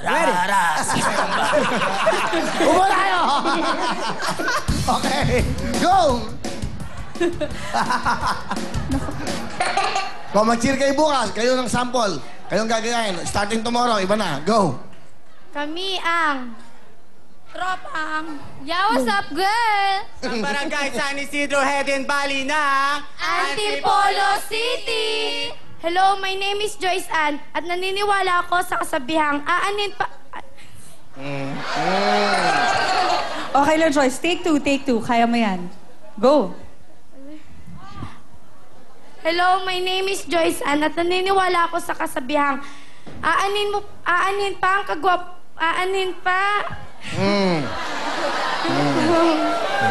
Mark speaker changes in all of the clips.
Speaker 1: Ready?
Speaker 2: Upo tayo! Okay, go! Kung mag-cheer kayo bukas, kayo ng sample. Kayong gagayahin. Starting tomorrow, iba na. Go!
Speaker 3: Kami ang tropang Yeah, what's up, girl?
Speaker 1: Ang barangay San Isidro, Hidden Valley ng
Speaker 3: Antipolo City! Hello, my name is Joyce Ann at naniniwala ako sa kasabihang aanin pa...
Speaker 4: Okay lang, Joyce. Take two. Kaya mo yan. Go.
Speaker 3: Hello, my name is Joyce Ann at naniniwala ako sa kasabihang aanin pa ang aanin pa...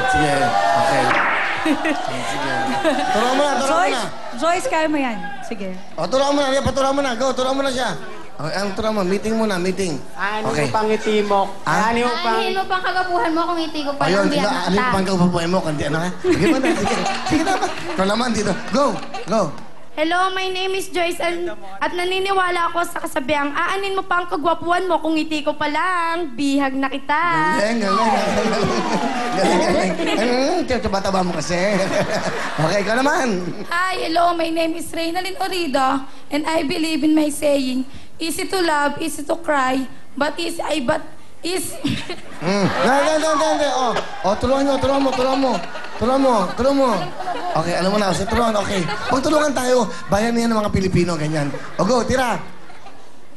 Speaker 2: Sige, okay. Sige. Turuan mo na.
Speaker 4: Joyce, kaya mo yan. Sige.
Speaker 2: O, turuan mo na. Paturuan mo na. Go, turuan mo na siya. Okay, ang turuan mo. Meeting muna, meeting.
Speaker 1: Ano pang ngiti mo? Ano pang...
Speaker 3: Aanin mo pang kagapuhan mo kung hindi ko pa
Speaker 2: Ayun,
Speaker 3: lang biyan
Speaker 2: ano yung pang kapapuhay mo? Kandi ano ka? Sige mo na, sige. Sige na ba? Ikaw naman dito. Go, go.
Speaker 3: Hello, my name is Joyce at naniniwala ako sa kasabihang aanin mo pa ang kagwapuhan mo kung ngiti ko pa lang, bihag na kita.
Speaker 2: Galing. Taba-taba mo kasi. Okay, ikaw naman.
Speaker 3: Hi, hello, my name is Reynalyn Orido and I believe in my saying, easy to love, easy to cry, but is...
Speaker 2: Oh, turuan mo. Okay, alam mo na, sa turuan, okay. Pagtulungan tayo, bayan niya ng mga Pilipino, ganyan. O, go, tira.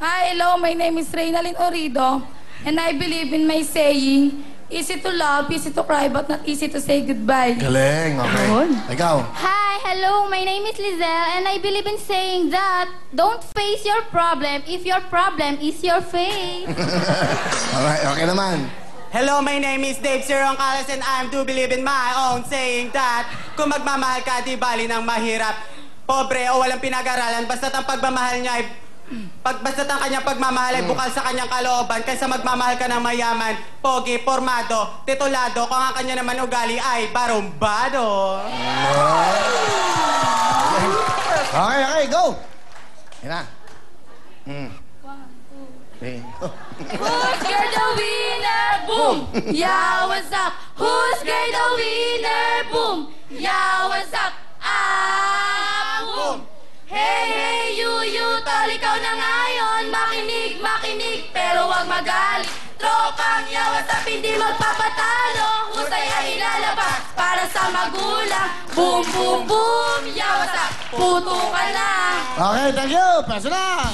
Speaker 3: Hi, hello, my name is Reynalyn Orido and I believe in my saying, easy to love, easy to cry, but not easy to say goodbye.
Speaker 2: Galing, okay. Ikaw.
Speaker 3: Hi, hello, my name is Lizelle and I believe in saying that don't face your problem if your problem is your face.
Speaker 2: Alright, okay naman.
Speaker 1: Hello, my name is Dave Sironcales and I do believe in my own saying that kung magmamahal ka, di bali ng mahirap, pobre o walang pinag-aralan, basta't ang pagmamahal niya ay basta't ang kanyang pagmamahal ay bukal sa kanyang kalooban kaysa magmamahal ka ng mayaman, pogi, formado, titulado, kung ang kanya naman ugali ay barumbado.
Speaker 2: Okay, go! Yan na.
Speaker 3: Who's girl the winner? Boom! Yeah, what's up? Who's girl the winner? Boom! Yeah, what's up? Boom! Hey, you, tol, ikaw na ngayon. Makinig, pero wag magalit. Tropang yeah, what's up? Hindi magpapatalo. Husay ay ilalabas para sa magulang. Boom, boom, boom! Yeah, what's up? Puto ka na!
Speaker 2: Okay, thank you! Peso na!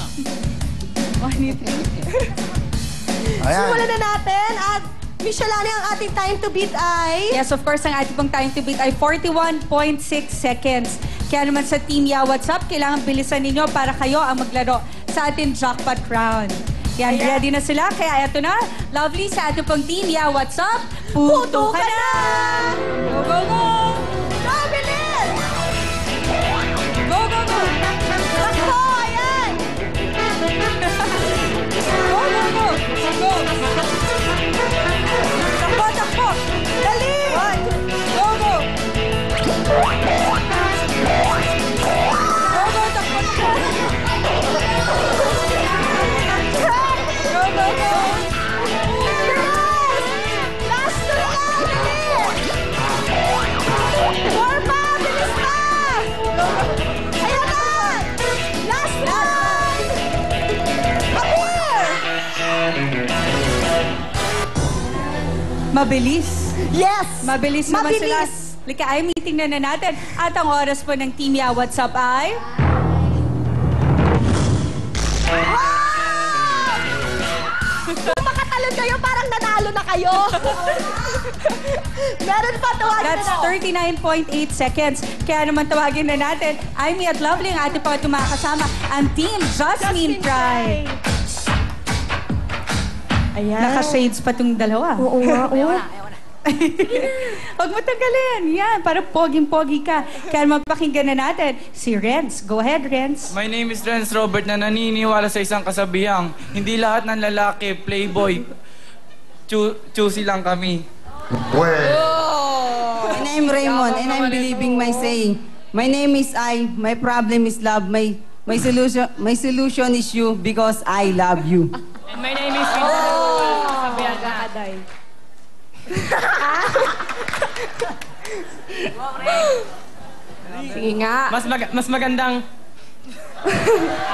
Speaker 2: Ayan.
Speaker 5: Simulan na natin at Michelani, ang ating time to beat ay...
Speaker 4: Yes, of course, ang ating pong time to beat ay 41.6 seconds. Kaya naman sa Team Yeah, What's Up, kailangan bilisan ninyo para kayo ang maglaro sa ating jackpot round. Yan, ready na sila. Kaya ito na, lovely sa ating pong Team Yeah, What's Up? Puto ka na! Go, go, go!
Speaker 5: Go, bilis!
Speaker 4: Go, go, go!
Speaker 5: Takbo, ayan!
Speaker 4: Go, go, go! Go! Takbo!
Speaker 5: Dali!
Speaker 4: Go, go! Go, go, takbo! Go, go, go!
Speaker 5: Last two na! Bilis! More pa! Bilis pa! Ayan na! Last one! Appear!
Speaker 4: Mabilis.
Speaker 5: Yes!
Speaker 4: Mabilis naman sila.
Speaker 5: Mabilis!
Speaker 4: Lika, ay meeting na natin. At ang oras po ng Team Yeah, What's Up ay...
Speaker 5: Kung makatalon kayo, parang nanalo na kayo. Meron pa, tawagin
Speaker 4: That's
Speaker 5: na.
Speaker 4: 39.8 seconds. Kaya naman tawagin na natin, Amy at Lovely, ang ating mga tumakasama, ang Team Jasmine Fry.
Speaker 5: Ayan.
Speaker 4: Naka-shades pa tong dalawa.
Speaker 5: Oo nga, oo.
Speaker 4: Huwag mo tanggalin. Yan, para poging-pogi ka. Kaya magpakinggan na natin si Renz. Go ahead, Renz.
Speaker 6: My name is Renz Robert na naniniwala sa isang kasabihang hindi lahat ng lalaki, playboy, choosy lang kami.
Speaker 7: And I'm Raymond and I'm believing my saying. My name is I, my problem is love, my solution is you because I love you.
Speaker 6: And my name is
Speaker 4: nanay.
Speaker 5: Sige nga.
Speaker 6: Mas magandang...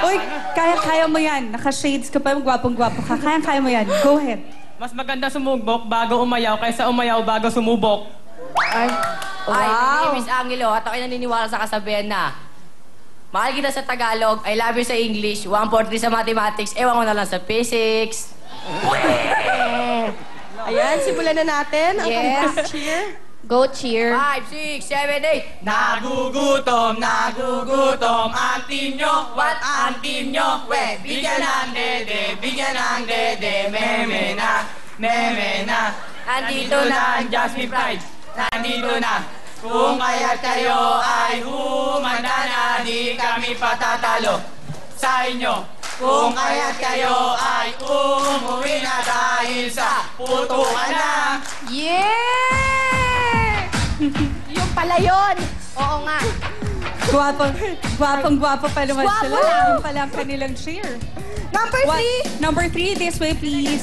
Speaker 4: Uy, kaya mo yan. Naka-shades ka pa, gwapong-gwapo ka. Kaya mo yan. Go ahead.
Speaker 6: Mas maganda sumubok bago umayaw kaysa umayaw bago sumubok.
Speaker 5: Ay,
Speaker 3: Ay,
Speaker 5: wow.
Speaker 3: Miss Angelo, at ako'y naniniwala sa kasabihan na mahal kita sa Tagalog, I love you sa English, 143 sa mathematics, ewan ko na lang sa physics.
Speaker 5: Ayan, simulan na natin ang
Speaker 3: Yes.
Speaker 5: kanilang cheer. Go cheer.
Speaker 3: 5, 6, 7, 8.
Speaker 6: Nagugutom ang team nyo. What ang team nyo? We, bigyan ng dede, meme na. Nandito na ang Jasmine Pride. Nandito na. Kung kaya't kayo ay humanda na, di kami patatalo sa inyo. Kung kaya't kayo ay umuwi na dahil sa putukan na.
Speaker 5: Yeah! Yung pala yun. Oo nga.
Speaker 4: Gwapong-gwapo pa naman
Speaker 5: Gwapo
Speaker 4: sila.
Speaker 5: lang.
Speaker 4: Yung pala ang kanilang cheer.
Speaker 5: Number 3.
Speaker 4: Number 3, this way please.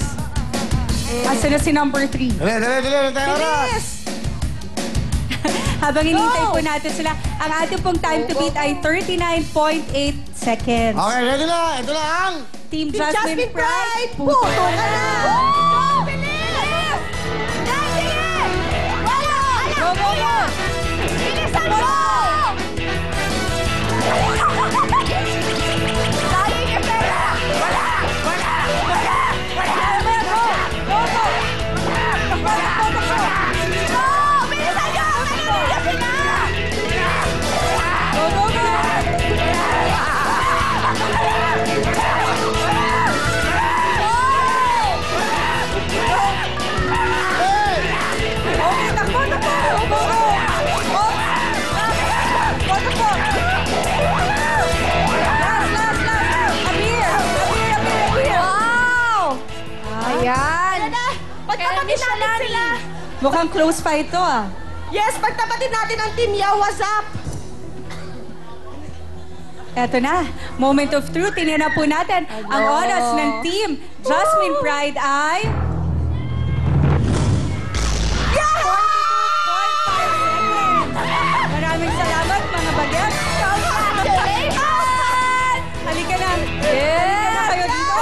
Speaker 4: Asa na si number 3?
Speaker 2: Dali, tayo oras.
Speaker 5: Bilis!
Speaker 4: Habang hinihintay
Speaker 5: Go!
Speaker 4: po natin sila, ang ating pong time to beat ay 39.8 seconds.
Speaker 2: Okay, ready na. Ito na ang...
Speaker 4: Team
Speaker 5: Team
Speaker 4: Jasmine Pride,
Speaker 5: puto ka na! Bilis! Sige! Wala!
Speaker 4: Go, go, go!
Speaker 5: Bilisan mo! Dali niya pera! Wala! Go, go! Go! Bilisan niyo! Naninigasin na!
Speaker 4: Go, go, go! Okay, takbo! Go, go, go! Oh! Takbo! Last! Abir!
Speaker 5: Wow! Ayan!
Speaker 3: Pagtapatin natin sila!
Speaker 4: Mukhang close pa ito ah.
Speaker 5: Yes, pagtapatin natin ang Team Yawas Up!
Speaker 4: Eto na, moment of truth. Tingnan na po natin ang oras ng Team Jasmine Pride ay... 42.5 seconds. Maraming salamat mga bagets.
Speaker 5: Congratulations!
Speaker 4: Halika na. Halika na kayo dito.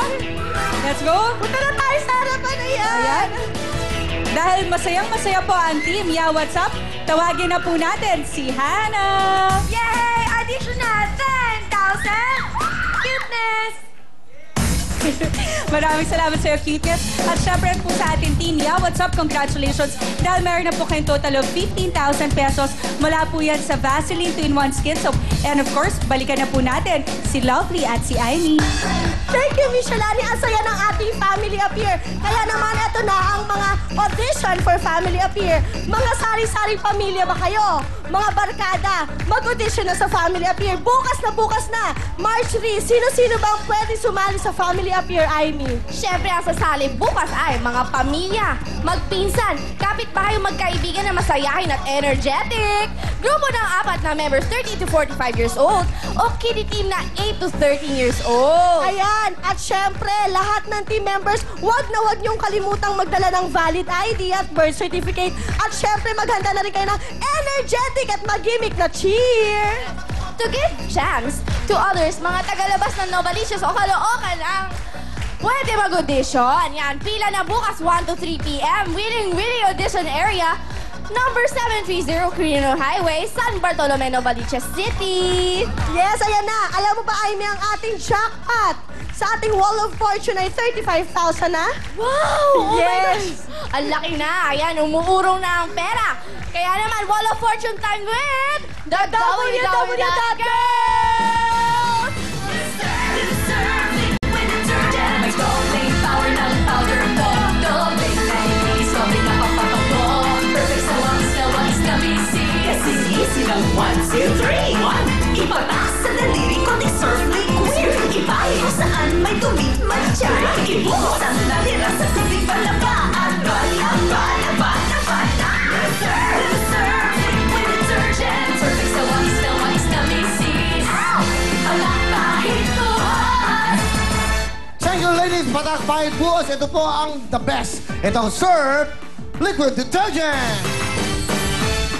Speaker 4: Let's go.
Speaker 5: Punta na tayo sa harapan na yan!
Speaker 4: Ayan. Dahil masayang-masaya po ang Team Yeah, What's Up? Tawagin na po natin si Hannah.
Speaker 3: Yay! Additional 10,000 cuteness!
Speaker 4: Maraming salamat sa iyo, cuteness. At syempre po sa ating team, Yeah, What's Up? Congratulations. Dahil meron na po kayong total of 15,000 pesos. Mula po yan sa Vaseline 2-in-1 Skin Soap. And of course, balikan na po natin si Lovely at si Aimee.
Speaker 5: Thank you, Miss Shalani. Ang saya ng ating Family Appear. Kaya naman, ito na ang mga audition for Family Appear. Mga sari-saring pamilya ba kayo? Mga barkada, mag-audition na sa Family Appear. Bukas na. March 3, sino-sino bang pwede sumali sa Family Appear, Aimee?
Speaker 3: Siyempre, ang sasali bukas ay mga pamilya, magpinsan, kapitbahay, magkaibigan na masayahin at energetic, grupo ng 4 na members 30 to 45 years old, o kiddie team na 8 to 13 years old.
Speaker 5: Ayan, at syempre, lahat ng team members, wag niyong kalimutang magdala ng valid ID at birth certificate. At syempre, maghanda na rin kayo ng energetic at magimik na cheer.
Speaker 3: To give chance to others, mga tagalabas ng Novalicious o Caloocan ang pwede mag-audition. Yan, pila na bukas 1 to 3 p.m. Winning audition area, number 730 Quirino Highway, San Bartolome, Novaliches City.
Speaker 5: Yes, ayan na. Alam mo ba, Aimee, ang ating jackpot sa ating Wall of Fortune ay 35,000 na?
Speaker 3: Wow! Oh
Speaker 5: Yes.
Speaker 3: my gosh! Ang laki na. Ayan, umuurong na ang pera. Kaya naman, Wall of Fortune time with the www.girls!
Speaker 8: May gold power ng powder mo. Gold-plated panties, gold na papapak mo. Perfect sa walis na busy. Kasi easy lang 1, 2, 3, 1. Ipatak sa daliri ko, deserve may queer. Ibahin mo saan may tubig man dyan. Ibuhos ang dalira sa tubig palabaan. Bala. Reserve liquid detergent. Perfect sa walis na busy. Ow! Alak kahit tuwas.
Speaker 2: Thank you, ladies. patak, pahit, buhos. Ito po ang the best. Itong Surf Liquid Detergent.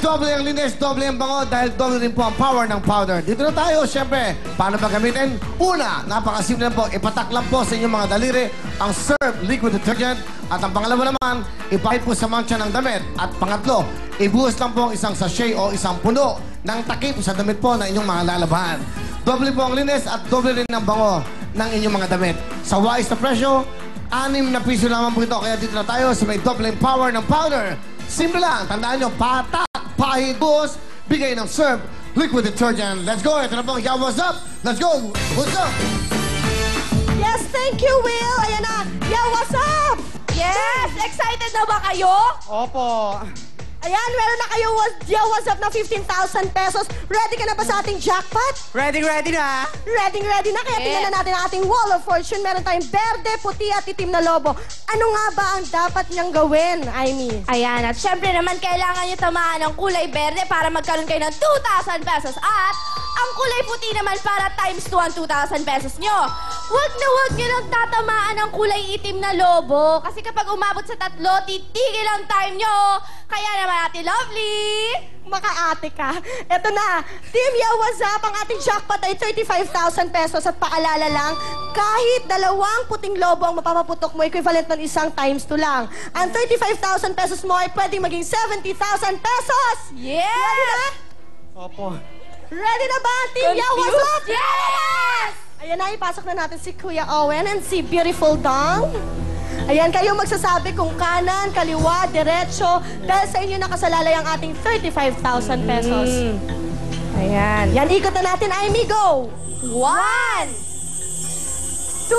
Speaker 2: Doble ang linis, doble ang bango dahil doble rin po ang power ng powder. Dito na tayo, syempre. Paano ba gamitin? Una, napakasimple lang po. Ipatak lang po sa inyong mga daliri ang Surf Liquid Detergent. At ang pangalawa naman, ipahid po sa mancha ng damit. At pangatlo, ibuhos lang po ang isang sachet o isang puno ng takip sa damit po ng inyong mga lalabahan. Doble po ang linis at doble rin ang bango ng inyong mga damit. Sa wise na presyo, 6 na piso lamang po ito. Kaya dito na tayo sa may doble power ng powder. Simple lang. Tandaan nyo, patak, pahid, buhos, bigay ng Surf Liquid Detergent. Let's go. Ito na po. Yeah, what's up? Let's go. What's up?
Speaker 5: Yes, thank you, Will. Ayan na. Yeah, what's up?
Speaker 3: Yes! Excited na ba kayo?
Speaker 1: Opo.
Speaker 5: Ayan, meron na kayo yeah, what's up na 15,000 pesos. Ready ka na ba sa ating jackpot?
Speaker 1: Ready na.
Speaker 5: Ready na. Kaya tingnan na natin ang ating Wall of Fortune. Meron tayong berde, puti at itim na lobo. Ano nga ba ang dapat niyang gawin, Aimee?
Speaker 3: Ayan, at syempre naman kailangan nyo tamaan ng kulay berde para magkaroon kayo ng 2,000 pesos. At ang kulay puti naman para times 2 ang 2,000 pesos nyo. Huwag nyo nang tatamaan ng kulay itim na lobo. Kasi kapag umabot sa 3, titigil ang time nyo. Kaya naman, Ate Lovely.
Speaker 5: Makaate ka. Eto na. Team Yeah, what's up? Ang ating jackpot ay 35,000 pesos. At paalala lang, kahit 2 puting lobo ang mapapaputok mo, equivalent ng isang times 2 lang. Ang 35,000 pesos mo ay pwedeng maging 70,000 pesos.
Speaker 3: Yes!
Speaker 5: Ready na?
Speaker 1: Opo.
Speaker 5: Ready na ba, Team Yeah, what's up?
Speaker 3: Yes!
Speaker 5: Ayan na, ipasok na natin si Kuya Owen and si Beautiful Dong. Ayan, kayo magsasabi kung kanan, kaliwa, diretso, dahil sa inyo nakasalalay ang ating 35,000 pesos. Ayan. Yan, ikot na natin, Aimee, go!
Speaker 3: 1,
Speaker 5: 2,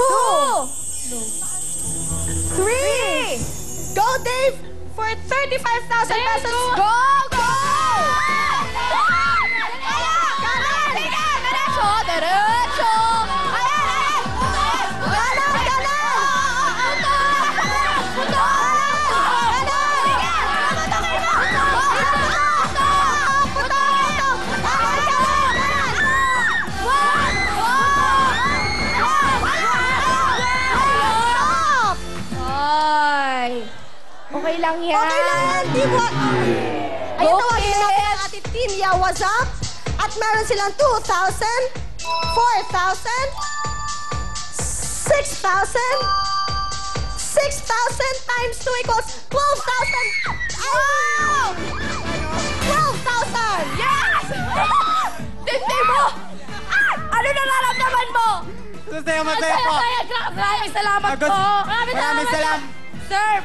Speaker 5: 3, go, Dave, for 35,000 pesos.
Speaker 3: Go! Kanan! Diretso! Diretso! Ayan!
Speaker 5: Kanan!
Speaker 3: Ay! Okay lang yan.
Speaker 5: Okay lang yan, Team What? Ayun,
Speaker 3: Okay.
Speaker 5: tawagin na natin ang ating Team Yeah, what's up? At meron silang 2,000, 4,000, 6,000, 6,000 times 2 equals 12,000. Wow! 12,000!
Speaker 3: Yes! Tindi mo! Ano nararamdaman mo?
Speaker 1: Masaya po.
Speaker 3: Maraming salamat po.
Speaker 1: Maraming salamat.
Speaker 3: Sir,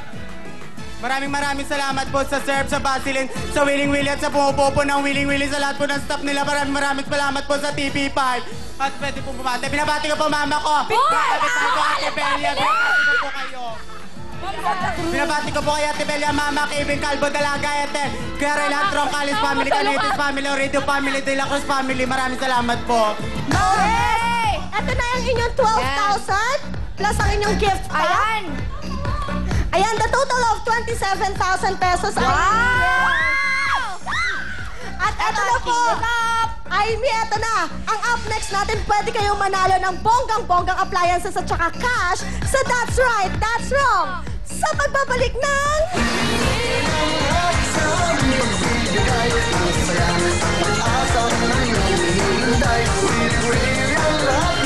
Speaker 1: Maraming salamat po sa Surf, sa Basilin, sa Willing Willy at sa pumupopo ng Willing Willy, sa lahat po ng staff nila. Maraming salamat po sa TV5. At pwede po bumati. Binabati ko po mama ko. Binabati ko Ate Belia. Binabati ko po kayo. Binabati ko po kay Ate Belia, Mama, Kevin Calvo, Dalaga, Ete, Kuya Relan, Troncalis Family, Canitis Family, Radio Family, De La Cruz Family. Maraming salamat po.
Speaker 5: Okay! Ito na yung inyong 12,000 plus ang inyong gift pa.
Speaker 3: ayan.
Speaker 5: Ayan, the total of 27,000 pesos.
Speaker 3: Wow!
Speaker 5: At eto na po. Aimee, eto na. Ang up next natin, pwede kayong manalo ng bonggang-bonggang appliances at saka cash sa That's Right, That's Wrong. Sa pagbabalik ng...
Speaker 2: Ang